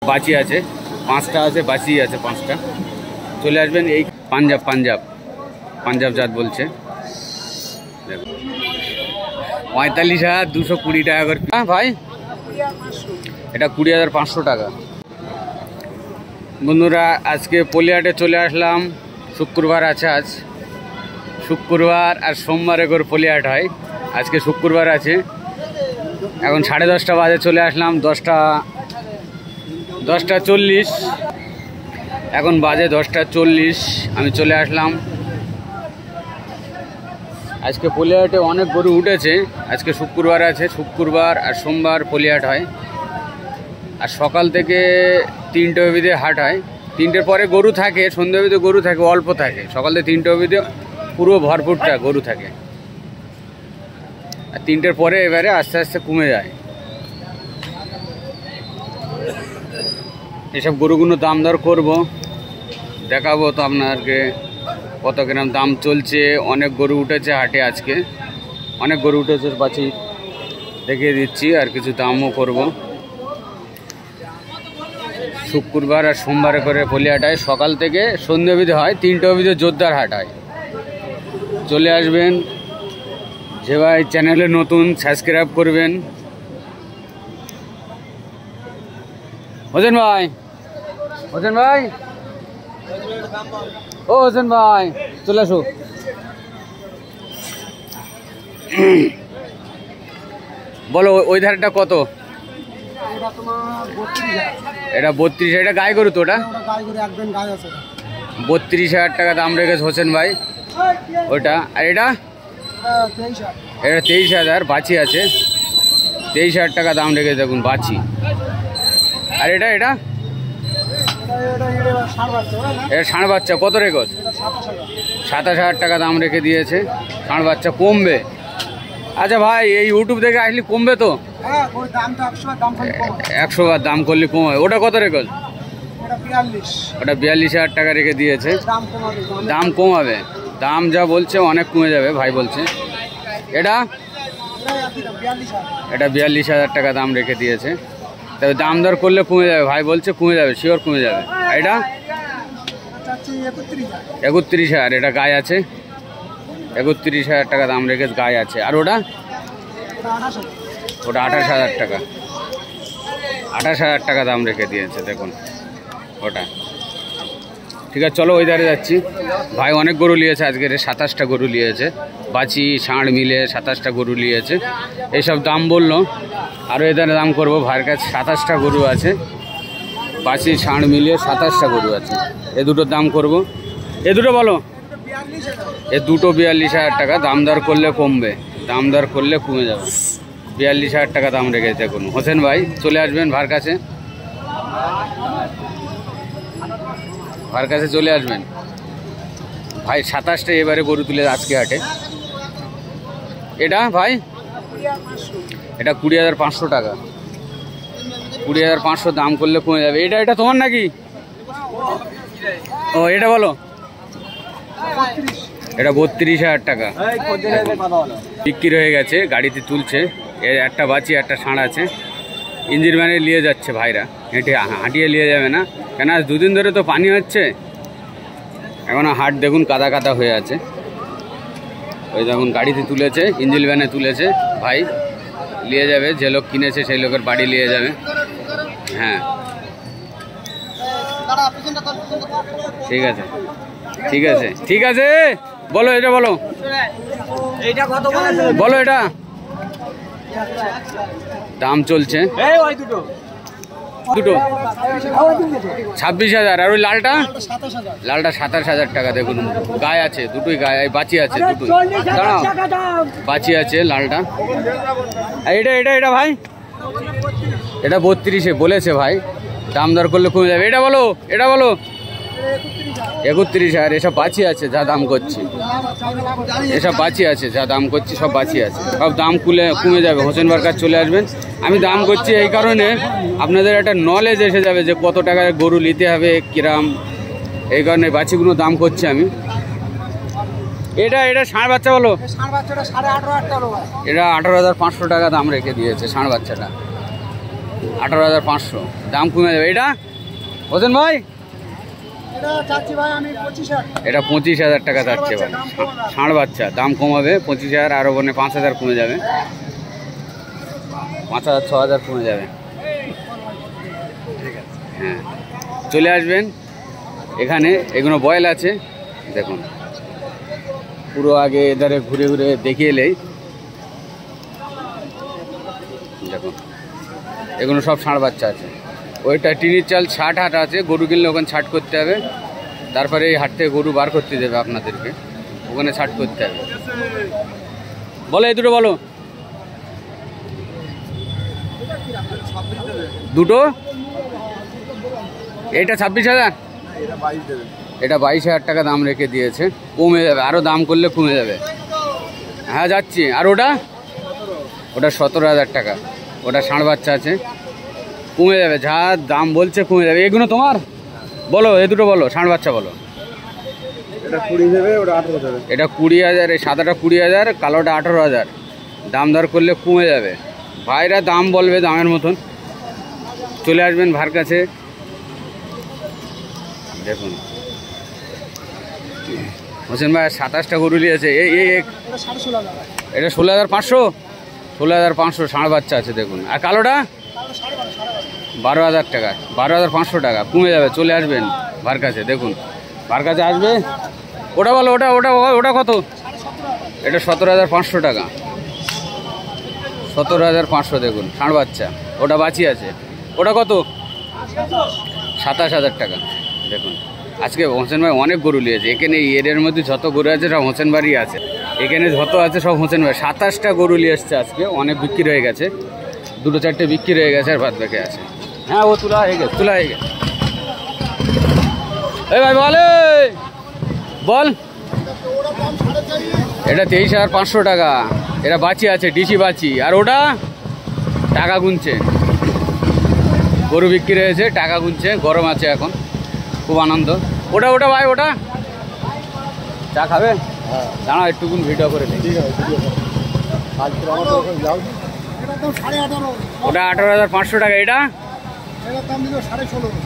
বাছি আছে, 5টা আছে, বাছি আছে 5টা। চলে আসবেন। এই পাঞ্জাব জাত বলছে। দেখুন 45,220 টাকা করে। হ্যাঁ ভাই, এটা 20,500 টাকা। বন্ধুরা আজকে পলিহাটে চলে আসলাম। শুক্রবার আছে, আজ শুক্রবার আর সোমবারে করে পলিহাট হয়। আজকে শুক্রবার আছে। এখন 10:30 বাজে চলে আসলাম। 10:40 এখন বাজে 10:40। আমি চলে আসলাম। আজকে পলিহাটে অনেক গরু উঠেছে। আজকে শুক্রবার আছে, শুক্রবার আর সোমবার পলিহাট হয়। আর সকাল থেকে 3টে অবধি হাট হয়। 3টের পরে গরু থাকে, সন্ধ্যে অবধি গরু থাকে, অল্প থাকে। সকাল থেকে 3টে অবধি পুরো ভরপুরটা গরু থাকে। আর 3টের পরে এবারে আস্তে আস্তে কমে যায়। এসব গরুগুলো দাম দর করবো, দেখাবো তো আপনাদেরকে কত গ্রাম দাম চলছে। অনেক গরু উঠেছে হাটে, আজকে অনেক গরু উঠেছে, বাছি দেখিয়ে দিচ্ছি। আর কিছু দামও করব। শুক্রবার আর সোমবারে করে পলিহাট হয়। সকাল থেকে সন্ধ্যে অবধি হয়। 3টে অবধি জোরদার হাট হয়। চলে আসবেন। যে ভাই চ্যানেলে নতুন, সাবস্ক্রাইব করবেন। হোসেন ভাই, হোসেন ভাই, ও হোসেন ভাই চলে আসো। বলো ওই ধারটা কত? এটা 32। এটা গায়ে গরু তো? ওটা 32,000 টাকা দাম রেখেছে হোসেন ভাই ওটা। আর এটা 23,000। বাছি আছে, 23,000 টাকা দাম রেখেছে। দেখুন বাছি। আর এটা এটা ষাঁড় বাচ্চা কত রেখেছ? 27,000 টাকা দাম রেখে দিয়েছে। ষাঁড় বাচ্চা কমবে। আচ্ছা ভাই, এই ইউটিউব থেকে আসলে কমবে তো? 100 বার দাম করলে কম হয়। ওটা কত রেখেছ? ওটা 42,000 টাকা রেখে দিয়েছে। দাম কমাবে, দাম যা বলছে অনেক কমে যাবে ভাই বলছে। এটা 42,000 টাকা দাম রেখে দিয়েছে। তবে দাম দর করলে কমে যাবে ভাই বলছে, কমে যাবে, শিওর কমে যাবে। এটা 31,000। এটা গায়ে আছে, 31,000 টাকা দাম রেখে গায়ে আছে। আর ওটা 28,000 টাকা। 28,000 টাকা দাম রেখে দিয়েছে। দেখুন ওটা। ঠিক আছে, চলো ওই ধারে যাচ্ছি। ভাই অনেক গরু নিয়েছে আজকের, 27টা গরু নিয়েছে। বাছি ষাঁড় মিলে 27টা গরু নিয়েছে। এইসব দাম বললো। আরও এধারে দাম করবো। ভাইয়ের কাছে 27টা গরু আছে, বাছি ষাঁড় মিলিয়ে 27টা গরু আছে। এ দুটোর দাম করব। এ দুটো বলো। এ দুটো 42,000 টাকা। দাম দর করলে কমবে, দাম দর করলে কমে যাবে। 42,000 টাকা দাম রেখেছে। দেখুন হোসেন ভাই চলে আসবেন ভাইয়ের কাছে, ভাইয়ের কাছে চলে আসবেন। ভাই 27টা এবারে গরু তুলে আজকে হাটে। এটা ভাই, এটা 20,500 টাকা। 20,500 দাম করলে কমে যাবে। এটা এটা তোমার নাকি? ও এটা বলো। এটা 32,000 টাকা বিক্রি হয়ে গেছে। গাড়িতে তুলছে। এর একটা বাছি একটা ষাঁড় আছে। ইঞ্জিন ভ্যানে নিয়ে যাচ্ছে ভাইরা, হেঁটে হাঁটিয়ে নিয়ে যাবে না কেন? আজ 2 দিন ধরে তো পানি হচ্ছে। এখনো হাট দেখুন কাদা কাদা হয়ে আছে। ওই দেখুন গাড়িতে তুলেছে, ইঞ্জিন ভ্যানে তুলেছে। ভাই নিয়ে যাবে, যে লোক কিনেছে সেই লোকের বাড়ি নিয়ে যাবে। হ্যাঁ ঠিক আছে, ঠিক আছে, ঠিক আছে। বলো এটা বলো, বলো এটা দাম চলছে। দুটো 26,000। আর ওই লালটা? লালটা 27,000 টাকা। দেখুন গায়ে আছে, দুটোই গায়ে বাছি আছে, দুটোই। দাঁড়াও, বাছি আছে লালটা। আর এটা এটা এটা ভাই, এটা 32-এ বলেছে ভাই। দাম দর করলে কমে যাবে। এটা বলো, এটা বলো। 31,000। এসব বাছি আছে যা দাম করছি, এসব বাছি আছে যা দাম করছি, সব বাছি আছে। সব দাম কমে যাবে। হোসেন ভাইয়ের কাছে চলে আসবেন। আমি দাম করছি এই কারণে আপনাদের একটা নলেজ এসে যাবে যে কত টাকায় গরু নিতে হবে, কিরাম। এই কারণে বাছিগুলো দাম করছি আমি। এটা এটা ষাঁড় বাচ্চা বলো। এটা 18,500 টাকা দাম রেখে দিয়েছে ষাঁড় বাচ্চাটা। 18,500 দাম কমে যাবে। এটা হোসেন ভাই এটা 25,000 টাকা যাচ্ছে ভাই। ষাঁড় বাচ্চা দাম কমাবে 25,000, আরও মানে 5,000 কমে যাবে, 5,000 6,000 কমে যাবে। হ্যাঁ চলে আসবেন এখানে, এগুলো বয়েল আছে দেখুন, পুরো আগে এধারে ঘুরে ঘুরে দেখিয়ে এলেই দেখুন এগুলো সব ষাঁড় বাচ্চা আছে। ওইটা টিনির চাল ছাট হাট আছে, গরু কিনলে ওখানে ছাট করতে হবে, তারপরে এই হাট থেকে গরু বার করতে দেবে আপনাদেরকে, ওখানে ছাট করতে হবে। বলো এই দুটো বলো, দুটো এটা 26,000, এটা 22,000 টাকা দাম রেখে দিয়েছে, কমে যাবে, আরও দাম করলে কমে যাবে। হ্যাঁ যাচ্ছি। আর ওটা 17,000 টাকা, ওটা ষাঁড় বাচ্চা আছে, কমে যাবে, যা দাম বলছে কমে যাবে। এগুলো তোমার বলো, এ দুটো বলো, ষাঁড় বাচ্চা বলো। এটা 20 দেবে, ওটা 18 দেবে। এটা 20,000, এই সাদাটা 20,000, কালোটা 18,000, দাম দর করলে কমে যাবে। ভাইরা দাম বলবে দামের মতন, চলে আসবেন ভাইয়ের কাছে। দেখুন হোসেন ভাই 27টা গরু নিয়েছে। এটা 16,500, 16,500 ষাঁড় বাচ্চা আছে দেখুন। আর কালোটা 12,000 টাকা, 12,500 টাকা, কমে যাবে। চলে আসবেন ভাইয়ের কাছে, দেখুন ভাইয়ের কাছে আসবে। ওটা বলো, ওটা ওটা ওটা কত? এটা 17,500 টাকা, 17,500 দেখুন ষাঁড় বাচ্চা, ওটা বাঁচি আছে। ওটা কত? 27,000 টাকা। দেখুন আজকে হোসেন ভাই অনেক গরু নিয়েছে এখানে, এই এরিয়ার মধ্যে যত গরু আছে সব হোসেন বাড়ি আছে, এখানে যত আছে সব হোসেন ভাই। 27টা গরু নিয়ে এসছে আজকে, অনেক বিক্রি হয়ে গেছে, 2-4টে বিক্রি হয়ে গেছে, আর বাদ বাকি আছে। হ্যাঁ ও তোলা হয়ে গেছে, তোলা হয়ে গেছে। এই ভাই বল, বল। এটা 23,500 টাকা, এটা বাঁচি আছে, ডিসি বাঁচি। আর ওটা টাকা গুনছে, গরু বিক্রি হয়েছে, টাকা গুনছে, গরম আছে এখন, খুব আনন্দ। ওটা ওটা ভাই, ওটা চা খাবে? জানা একটুকুন ভিডিও করে দিই। ওটা 18,500 টাকা, এটা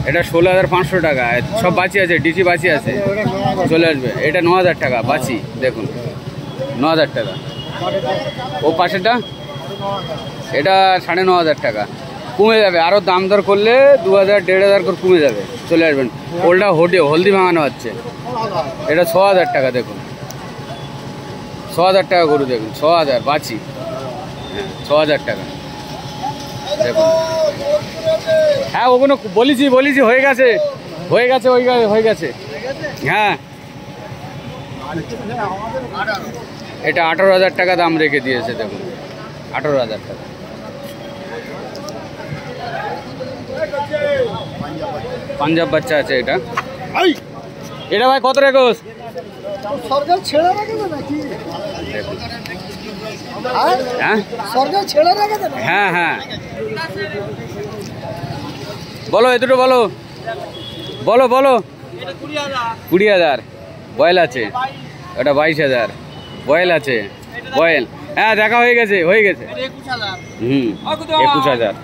এটা 16,500 টাকা, সব বাঁচি আছে, ডিসি বাঁচি আছে, চলে আসবে। এটা 9,000 টাকা বাঁচি, দেখুন 9,000 টাকা। ও পাশেটা এটা 9,500 টাকা, কমে যাবে, আরও দাম দর করলে 2,000-1,500 করে কমে যাবে। চলে আসবেন। ওলটা হলদি ভাঙানো হচ্ছে, এটা 6,000 টাকা, দেখুন 6,000 টাকা গরু, দেখুন 6,000 বাঁচি, হ্যাঁ 6,000 টাকা দেখুন। হ্যাঁ ওগুলো বলেছি হয়ে গেছে, হয়ে গেছে। হ্যাঁ এটা 18,000 টাকা দাম রেখে দিয়েছে, দেখুন 18,000 টাকা। পাঞ্জাব বাচ্চা আছে এটা, এটা ভাই কত রেখোস? সরকার ছেড়ে রাখবে নাকি? হ্যাঁ সরকার ছেড়ে রাখবে। হ্যাঁ হ্যাঁ বলো, এ দুটো বলো, বলো বলো। 20,000 বয়েল আছে, ওটা 22,000 বয়েল আছে, বয়েল। হ্যাঁ দেখা হয়ে গেছে। 21,000।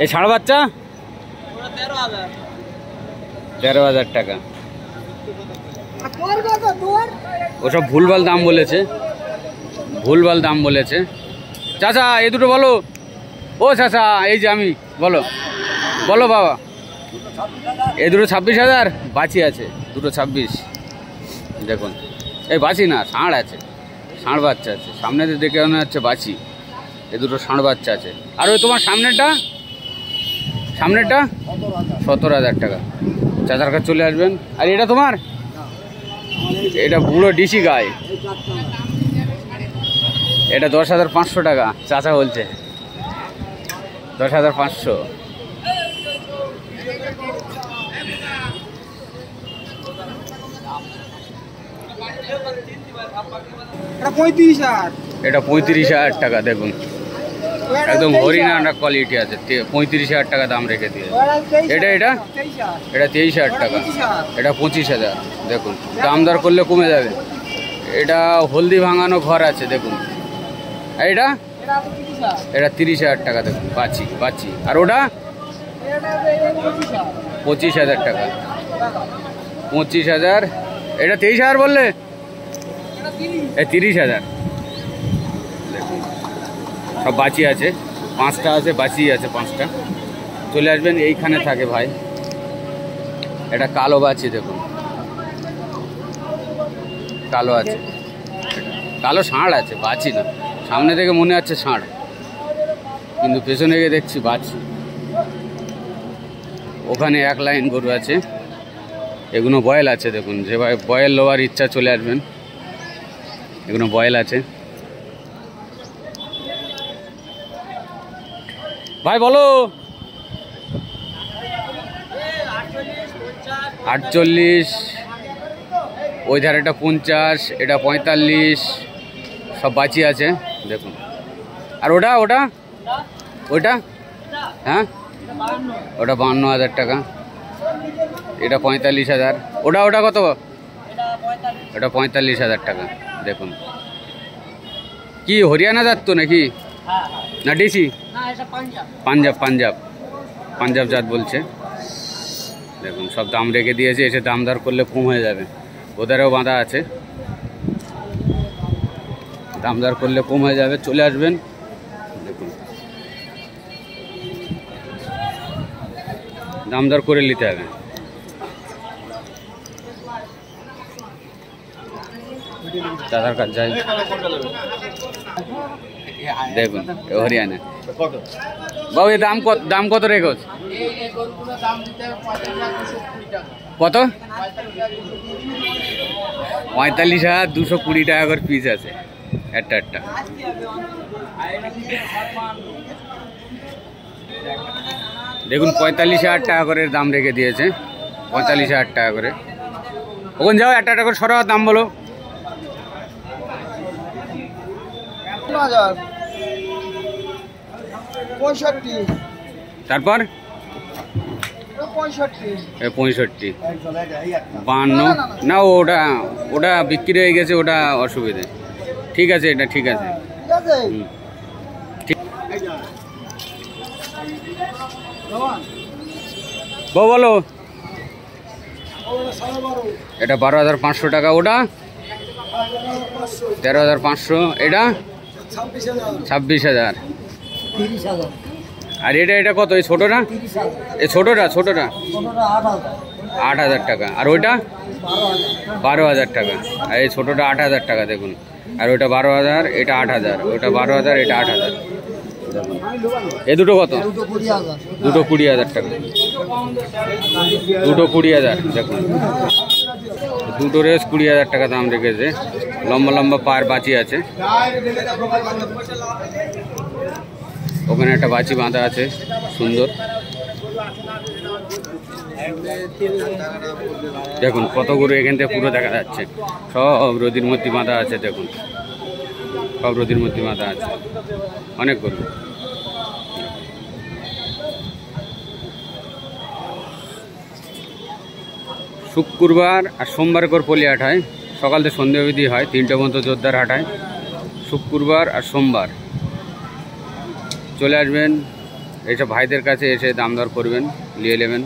এই ষাঁড় বাচ্চা 13,000 টাকা। ওসব ভুলভাল দাম বলেছে, চাচা এ দুটো বলো। ও চাচা এই যে আমি, বলো বলো বাবা। এ দুটো 26,000 বাঁচি আছে, দুটো 26। দেখুন এই বাঁচি না, ষাঁড় আছে, ষাঁড় বাচ্চা আছে, সামনে দেখে মনে হচ্ছে বাঁচি, এ দুটো ষাঁড় বাচ্চা আছে। আর ওই তোমার সামনেরটা 17,000 টাকা, চাচার কাছে চলে আসবেন। আর এটা তোমার, এটা বুড়ো ডিসি গায়ে, এটা 10,500 টাকা, চাচা বলছে 10,500। এটা 35,000 টাকা, দেখুন একদম হরিণা কোয়ালিটি আছে, 35,000 টাকা দাম রেখে দিয়ে। এটা 23,000 টাকা, এটা 25,000। দেখুন দাম দর করলে কমে যাবে। এটা হলদি ভাঙানো ঘর আছে, দেখুন। এটা এটা 30,000 টাকা দেখুন, বাচি বাচি। আর ওটা 25,000 টাকা, 25,000। এটা 23,000 বললে, 30,000 দেখুন। সব বাচি আছে, 5টা আছে, বাচি আছে 5টা। চলে আসবেন, এইখানে থাকে ভাই। এটা কালো বাচি দেখুন, কালো আছে, কালো ষাঁড় আছে, বাচি না। সামনে থেকে মনে হচ্ছে ষাঁড়, কিন্তু পেছনে গিয়ে দেখছি বাচি। ওখানে এক লাইন গরু আছে, এগুলো বয়েল আছে দেখুন। যে ভাই বয়েল লোয়ার ইচ্ছা চলে আসবেন, এগুলো বয়েল আছে। ভাই বলো। 48, ওই ধারে এটা 50, এটা 45, সব বাঁচি আছে দেখুন। আর ওটা ওটা ওইটা হ্যাঁ, ওটা 52,000 টাকা, এটা 45,000। ওটা ওটা কত? ওটা 45,000 টাকা দেখুন। কি হরিয়ানা জাত তো নাকি, না ডিসি? পাঞ্জাব, পাঞ্জাব, পাঞ্জাব জাত বলছে দেখুন। সব দাম রেখে দিয়েছে, এসে দাম দর করলে কম হয়ে যাবে। ওদেরও বাঁধা আছে, দাম দর করলে কম হয়ে যাবে। চলে আসবেন দেখুন, দাম দর করে নিতে হবে। দাদার কাজ যাই দেখুন, হরিয়ানা। বাবু দাম কত, দাম কত রেখেছ? কত? 45,220 টাকা করে পিস আছে একটা একটা। দেখুন 45,000 টাকা করে দাম রেখে দিয়েছে, 45,000 টাকা করে। ওখানে যাও, একটা একটা করে সরা দাম বলো। 65, তারপর 65, 52 না, ওটা ওটা বিক্রি হয়ে গেছে, ওটা অসুবিধে। ঠিক আছে, এটা ঠিক আছে। ঠিক বলো। এটা 12,500 টাকা, ওটা 13,500, এটা 26,000। আর এটা এটা কত? এই ছোটোটা, এই ছোটোটা 8,000 টাকা। আর ওইটা 12,000 টাকা। আর এই ছোটোটা 8,000 টাকা দেখুন। আর ওইটা 12,000, এটা 8,000, ওইটা 12,000, এটা 8,000। এ দুটো কত? দুটো 20,000 টাকা, দুটো 20,000 দেখুন। দুটো রেস 20,000 টাকা দাম রেখেছে। লম্বা লম্বা পার বাঁচি আছে। ওখানে একটা বাঁচি বাঁধা আছে সুন্দর দেখুন। কত গরু এখান থেকে পুরো দেখা যাচ্ছে, সব রোদির মধ্যে বাঁধা আছে দেখুন, সব রোদির মধ্যে বাঁধা আছে, অনেক গরু। শুক্রবার আর সোমবার করে পলি হাট হয়, সকাল থেকে সন্ধ্যা অবধি হয়, 3টে পর্যন্ত জোরদার হাট হয়, শুক্রবার আর সোমবার। চলে আসবেন, এইসব ভাইদের কাছে এসে দাম দর করবেন, নিয়ে নেবেন।